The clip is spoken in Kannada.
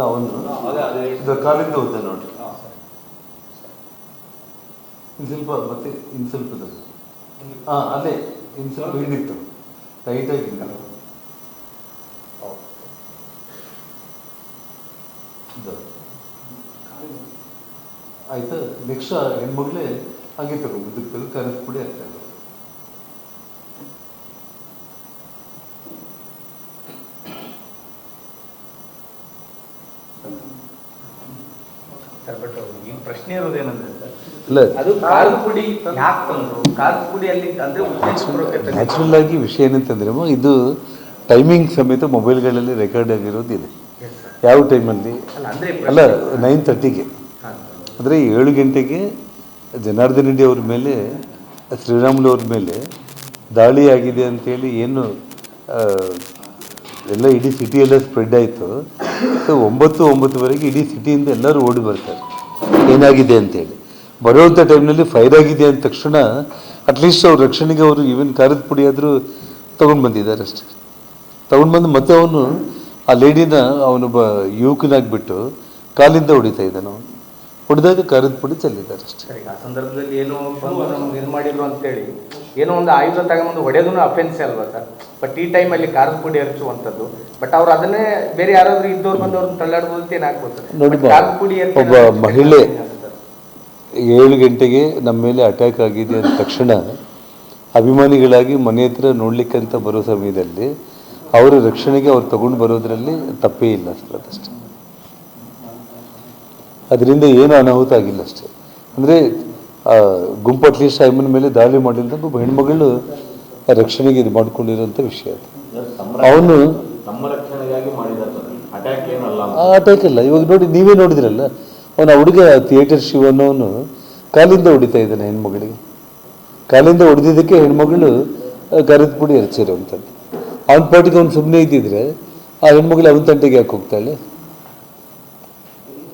ಅವನು ಇದು ಕಾಲಿಂದ ಹೋಗ್ತಾನೆ ನೋಡ್ರಿ. ಇನ್ನು ಸ್ವಲ್ಪ ಮತ್ತೆ ಇನ್ನು ಸ್ವಲ್ಪ ಅದೇ ಇನ್ನು ಸ್ವಲ್ಪ ಹಿಂದಿತ್ತು ಟೈಟಾಗಿಲ್ಲ. ಆಯ್ತಾ. ನೆಕ್ಸ್ಟ್ ಹೆಣ್ಮಗಳೇ ಹಾಗೆ ತಗೊಂಡು ಕರೆದ ಪುಡಿ ಆಗ್ತಾ ಇದ್ರು. ಪ್ರಶ್ನೆ ಇರೋದೇನಂದ್ರೆ ಅದು ಖಾರದ ಪುಡಿ ಯಾಕೆ ತಂದ್ರು, ಖಾರದ ಪುಡಿಯಲ್ಲಿ ಅಂದ್ರೆ ನ್ಯಾಚುರಲ್ ಆಗಿ ವಿಷಯ ಏನಂತಂದ್ರೆ ಇದು ಟೈಮಿಂಗ್ ಸಮೇತ ಮೊಬೈಲ್ಗಳಲ್ಲಿ ರೆಕಾರ್ಡ್ ಆಗಿರೋದು ಇದೆ. ಯಾವ ಟೈಮಲ್ಲಿ ಅಲ್ಲ 9:30ಗೆ ಅಂದರೆ 7 ಗಂಟೆಗೆ ಜನಾರ್ದನ್ ರೆಡ್ಡಿ ಅವ್ರ ಮೇಲೆ ಶ್ರೀರಾಮುಲು ಅವ್ರ ಮೇಲೆ ದಾಳಿ ಆಗಿದೆ ಅಂತೇಳಿ ಏನು ಎಲ್ಲ ಇಡೀ ಸಿಟಿಯೆಲ್ಲ ಸ್ಪ್ರೆಡ್ ಆಯಿತು. ಸೊ 9:09ವರೆಗೆ ಇಡೀ ಸಿಟಿಯಿಂದ ಎಲ್ಲರೂ ಓಡಿ ಬರ್ತಾರೆ ಏನಾಗಿದೆ ಅಂತೇಳಿ. ಬರೋವಂಥ ಟೈಮ್ನಲ್ಲಿ ಫೈರ್ ಆಗಿದೆ ಅಂದ ತಕ್ಷಣ ಅಟ್ಲೀಸ್ಟ್ ಅವ್ರ ರಕ್ಷಣೆಗೆ ಅವರು ಈವನ್ ಖಾರದ ಪುಡಿ ಆದರೂ ತೊಗೊಂಡು ಬಂದಿದ್ದಾರೆ ಅಷ್ಟೇ. ತೊಗೊಂಡು ಬಂದು ಮತ್ತೆ ಅವನು ಆ ಲೇಡಿನ ಅವನೊಬ್ಬ ಯುವಕನಾಗಿಬಿಟ್ಟು ಕಾಲಿಂದ ಹೊಡಿತಾ ಇದ್ದಾನೆ. ಅವನು ಹೊಡೆದಾಗ ಖಾರದ ಪುಡಿ ಚೆಲ್ಲಿದ್ದಾರೆ ಅಷ್ಟೇ. ಆ ಸಂದರ್ಭದಲ್ಲಿ ಏನೋ ಇದು ಮಾಡಿದ್ರು ಅಂತೇಳಿ ಏನೋ ಒಂದು ಆಯುಧ ತಗೊಂಡು ಹೊಡೆಯೋದೂ ಅಫೆನ್ಸ್ ಅಲ್ವಾ ಸರ್? ಬಟ್ ಈ ಟೈಮಲ್ಲಿ ಖಾರದ ಪುಡಿ ಹರಿಸುವಂಥದ್ದು, ಬಟ್ ಅವ್ರು ಅದನ್ನೇ ಬೇರೆ ಯಾರಾದ್ರೂ ಇದ್ದವ್ರು ಬಂದವ್ರನ್ನ ತಳ್ಳಾಡ್ಬೋದು ಅಂತ ಏನಾಗ್ಬೋದು ನೋಡಿ. ಒಬ್ಬ ಮಹಿಳೆ 7 ಗಂಟೆಗೆ ನಮ್ಮ ಮೇಲೆ ಅಟ್ಯಾಕ್ ಆಗಿದೆ ಅಂದ ತಕ್ಷಣ ಅಭಿಮಾನಿಗಳಾಗಿ ಮನೆ ಹತ್ರ ನೋಡ್ಲಿಕ್ಕಂತ ಬರೋ ಸಮಯದಲ್ಲಿ ಅವರ ರಕ್ಷಣೆಗೆ ಅವ್ರು ತಗೊಂಡು ಬರೋದ್ರಲ್ಲಿ ತಪ್ಪೇ ಇಲ್ಲ ಸರ್. ಅದಷ್ಟೇ. ಅದರಿಂದ ಏನು ಅನಾಹುತ ಆಗಿಲ್ಲ ಅಷ್ಟೇ. ಅಂದರೆ ಗುಂಪು ಅಟ್ಲೀಸ್ಟ್ ಅಮ್ಮನ ಮೇಲೆ ದಾಳಿ ಮಾಡಿಲ್ಲ ಒಬ್ಬ ಹೆಣ್ಮಗಳು ರಕ್ಷಣೆಗೆ ಇದು ಮಾಡ್ಕೊಂಡಿರೋಂಥ ವಿಷಯ ಅದು. ಅವನು ಅಟ್ಯಾಕ್ ಇಲ್ಲ. ಇವಾಗ ನೋಡಿ, ನೀವೇ ನೋಡಿದ್ರಲ್ಲ, ಅವನು ಹುಡುಗ ಥಿಯೇಟರ್ ಶಿವ ಅನ್ನೋನು ಕಾಲಿಂದ ಹೊಡಿತಾ ಇದ್ದಾನೆ ಹೆಣ್ಮಗಳಿಗೆ. ಕಾಲಿಂದ ಹೊಡೆದಿದ್ದಕ್ಕೆ ಹೆಣ್ಮಗಳು ಖಾರದ ಪುಡಿ ಹರಿಸಿರೋವಂಥದ್ದು. ಅವನ ಪಾಟಿಗೆ ಅವ್ನು ಸುಮ್ಮನೆ ಇದ್ದಿದ್ರೆ ಆ ಹೆಣ್ಮಗಳು ಅವನ ತಂಟೆಗೆ ಯಾಕೆ ಹೋಗ್ತಾಳೆ?